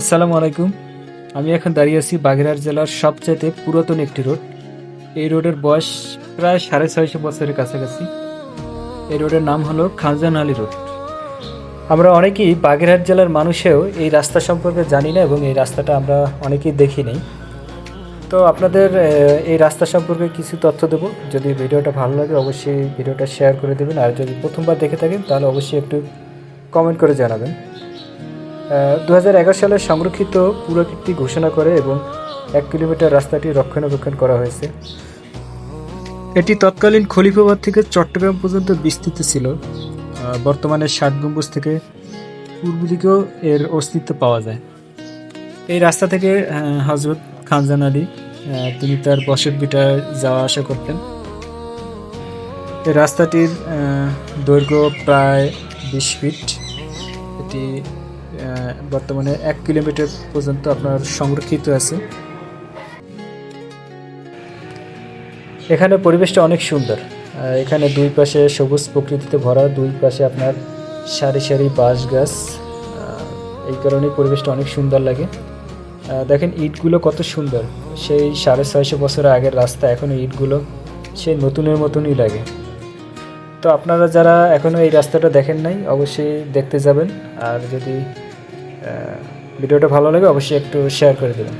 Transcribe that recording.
আসসালামু আলাইকুম। আমি এখন দাঁড়িয়ে আছি বাগেরহাট জেলার সবচাইতে পুরাতন একটি রোড। এই রোডের বয়স প্রায় 650 বছরের কাছাকাছি। এই রোডের নাম হলো খানজান আলী রোড। আমরা অনেকেই বাগেরহাট জেলার মানুষেও এই রাস্তা সম্পর্কে জানি না এবং এই রাস্তাটা আমরা অনেকেই দেখি নাই। তো আপনাদের এই রাস্তা সম্পর্কে কিছু তথ্য দেবো। যদি ভিডিওটা ভালো লাগে অবশ্যই ভিডিওটা শেয়ার করে দেবেন, আর যদি প্রথমবার দেখে থাকেন তাহলে অবশ্যই একটু কমেন্ট করে জানাবেন। 2011 সালে সংরক্ষিত পুরাকীর্তি ঘোষণা করে এবং 1 কিলোমিটার রাস্তাটি রক্ষণাবেক্ষণ করা হয়েছে। এটি তৎকালীন খলিফাবাদ থেকে চট্টগ্রাম পর্যন্ত বিস্তৃত ছিল। বর্তমানে 60 গম্বুজ থেকে পূর্ব দিকেও এর অস্তিত্ব পাওয়া যায়। এই রাস্তা থেকে হজরত খানজান আলী তিনি তার বসত ভিটায় যাওয়া আসা করতেন। এই রাস্তাটির দৈর্ঘ্য প্রায় 20 ফিট। এটি বর্তমানে 1 কিলোমিটার পর্যন্ত আপনার সংরক্ষিত আছে। এখানে পরিবেশটা অনেক সুন্দর। এখানে দুই পাশে সবুজ প্রকৃতিতে ভরা, দুই পাশে আপনার সারি সারি বাঁশ গাছ। এই কারণে পরিবেশটা অনেক সুন্দর লাগে। দেখেন ইটগুলো কত সুন্দর, সেই 650 বছর আগের রাস্তা, এখনও ইটগুলো সেই নতুনের মতনই লাগে। তো আপনারা যারা এখনও এই রাস্তাটা দেখেন নাই অবশ্যই দেখতে যাবেন, আর যদি ভিডিওটা ভালো লাগে অবশ্যই একটু শেয়ার করে দেবেন।